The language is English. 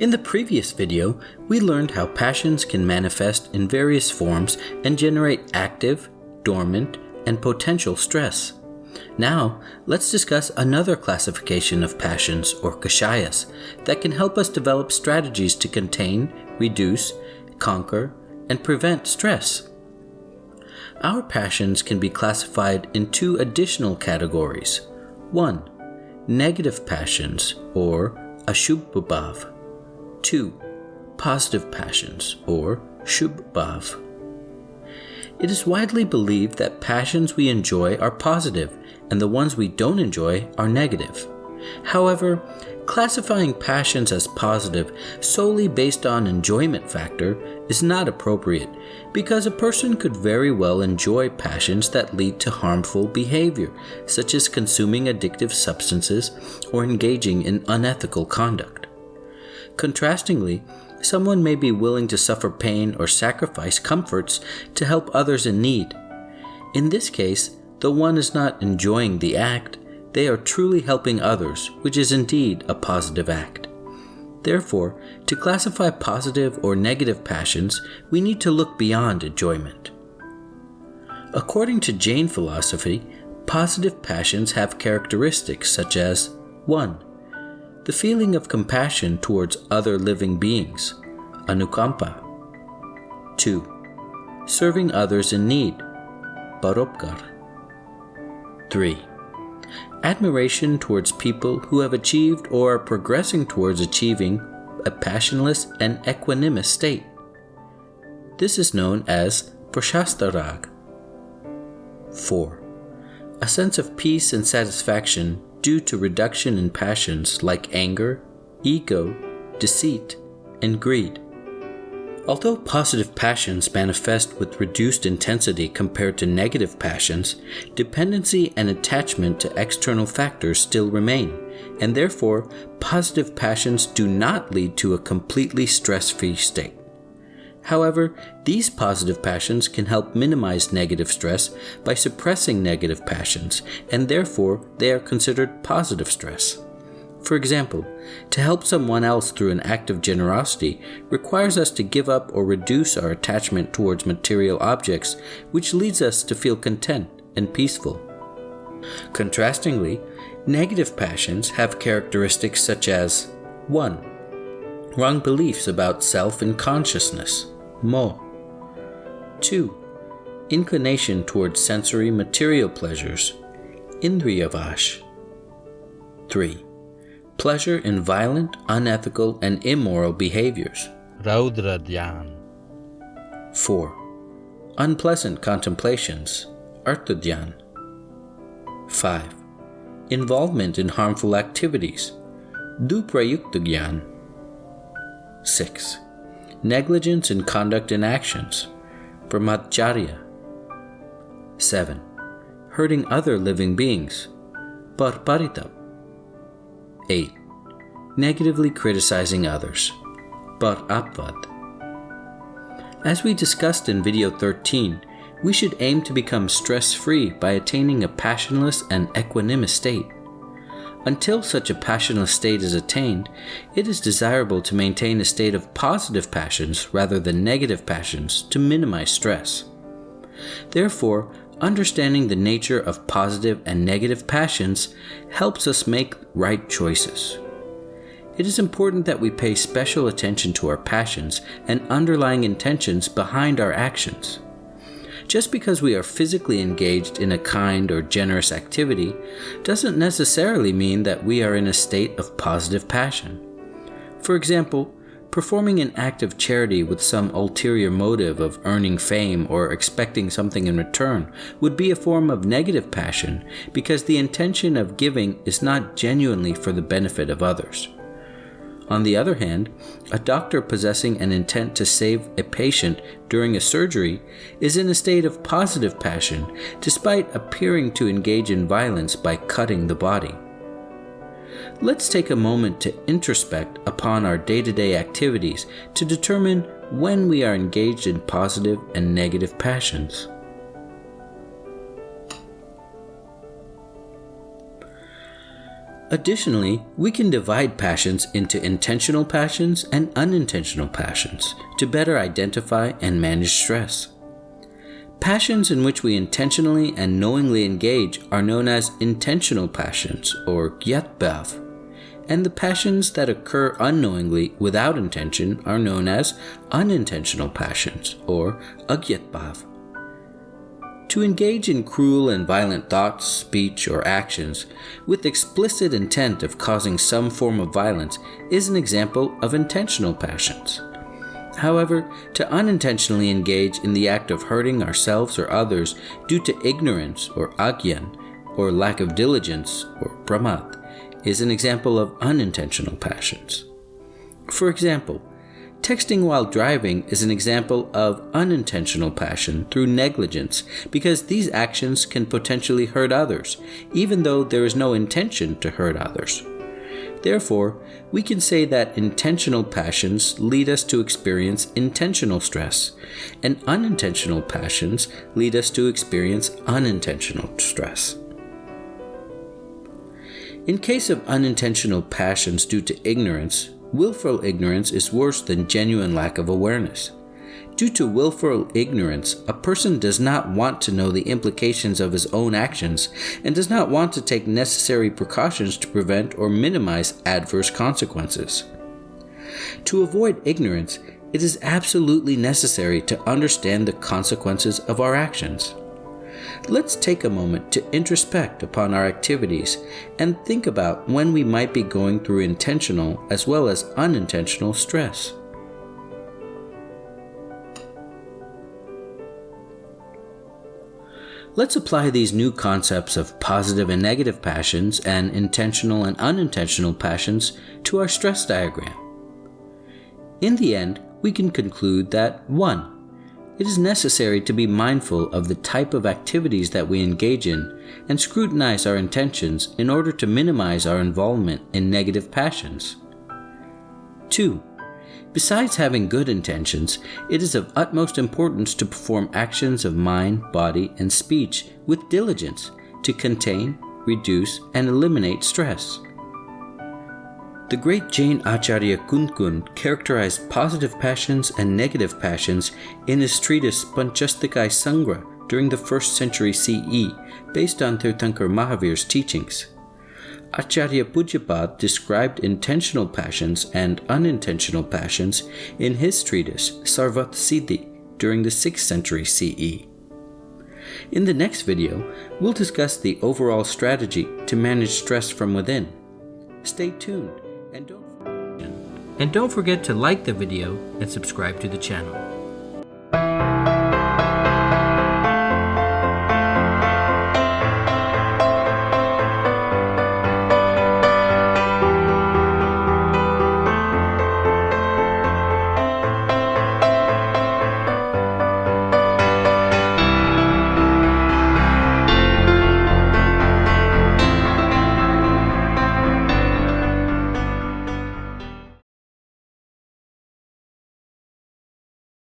In the previous video, we learned how passions can manifest in various forms and generate active, dormant, and potential stress. Now, let's discuss another classification of passions, or kashayas, that can help us develop strategies to contain, reduce, conquer, and prevent stress. Our passions can be classified in two additional categories. 1. Negative passions, or ashubh-bhav. 2. Positive passions, or shubh-bhav. It is widely believed that passions we enjoy are positive and the ones we don't enjoy are negative. However, classifying passions as positive solely based on enjoyment factor is not appropriate, because a person could very well enjoy passions that lead to harmful behavior, such as consuming addictive substances or engaging in unethical conduct. Contrastingly, someone may be willing to suffer pain or sacrifice comforts to help others in need. In this case, though one is not enjoying the act, they are truly helping others, which is indeed a positive act. Therefore, to classify positive or negative passions, we need to look beyond enjoyment. According to Jain philosophy, positive passions have characteristics such as 1. The feeling of compassion towards other living beings, anukampa. 2. Serving others in need, paropkar. 3. Admiration towards people who have achieved or are progressing towards achieving a passionless and equanimous state. This is known as prashastarag. 4. A sense of peace and satisfaction due to reduction in passions like anger, ego, deceit, and greed. Although positive passions manifest with reduced intensity compared to negative passions, dependency and attachment to external factors still remain, and therefore positive passions do not lead to a completely stress-free state. However, these positive passions can help minimize negative stress by suppressing negative passions, and therefore they are considered positive stress. For example, to help someone else through an act of generosity requires us to give up or reduce our attachment towards material objects, which leads us to feel content and peaceful. Contrastingly, negative passions have characteristics such as 1. Wrong beliefs about self and consciousness, mo. 2. Inclination towards sensory material pleasures, indriyavash. 3. Pleasure in violent, unethical, and immoral behaviors, raudra dhyan. 4. Unpleasant contemplations, artha dhyan. 5. Involvement in harmful activities, duprayukta dhyan. 6. Negligence in conduct and actions, brahmacharya. 7. Hurting other living beings, parparitap. 8. Negatively criticizing others, par-apvad. As we discussed in video 13, we should aim to become stress-free by attaining a passionless and equanimous state. Until such a passionless state is attained, it is desirable to maintain a state of positive passions rather than negative passions to minimize stress. Therefore, understanding the nature of positive and negative passions helps us make right choices. It is important that we pay special attention to our passions and underlying intentions behind our actions. Just because we are physically engaged in a kind or generous activity doesn't necessarily mean that we are in a state of positive passion. For example, performing an act of charity with some ulterior motive of earning fame or expecting something in return would be a form of negative passion, because the intention of giving is not genuinely for the benefit of others. On the other hand, a doctor possessing an intent to save a patient during a surgery is in a state of positive passion, despite appearing to engage in violence by cutting the body. Let's take a moment to introspect upon our day-to-day activities to determine when we are engaged in positive and negative passions. Additionally, we can divide passions into intentional passions and unintentional passions to better identify and manage stress. Passions in which we intentionally and knowingly engage are known as intentional passions, or gyatbhav, and the passions that occur unknowingly without intention are known as unintentional passions, or agyatbhav. To engage in cruel and violent thoughts, speech, or actions with explicit intent of causing some form of violence is an example of intentional passions. However, to unintentionally engage in the act of hurting ourselves or others due to ignorance or agyan, or lack of diligence or pramad, is an example of unintentional passions. For example, texting while driving is an example of unintentional passion through negligence because these actions can potentially hurt others, even though there is no intention to hurt others. Therefore, we can say that intentional passions lead us to experience intentional stress, and unintentional passions lead us to experience unintentional stress. In case of unintentional passions due to ignorance, willful ignorance is worse than genuine lack of awareness. Due to willful ignorance, a person does not want to know the implications of his own actions and does not want to take necessary precautions to prevent or minimize adverse consequences. To avoid ignorance, it is absolutely necessary to understand the consequences of our actions. Let's take a moment to introspect upon our activities and think about when we might be going through intentional as well as unintentional stress. Let's apply these new concepts of positive and negative passions and intentional and unintentional passions to our stress diagram. In the end, we can conclude that 1. It is necessary to be mindful of the type of activities that we engage in and scrutinize our intentions in order to minimize our involvement in negative passions. 2. Besides having good intentions, it is of utmost importance to perform actions of mind, body, and speech with diligence to contain, reduce, and eliminate stress. The great Jain Acharya Kunkun characterized positive passions and negative passions in his treatise Panchastikaya Sangra during the 1st century CE, based on Tirthankar Mahavir's teachings. Acharya Pujapad described intentional passions and unintentional passions in his treatise Sarvat Siddhi during the 6th century CE. In the next video, we'll discuss the overall strategy to manage stress from within. Stay tuned and don't forget to like the video and subscribe to the channel.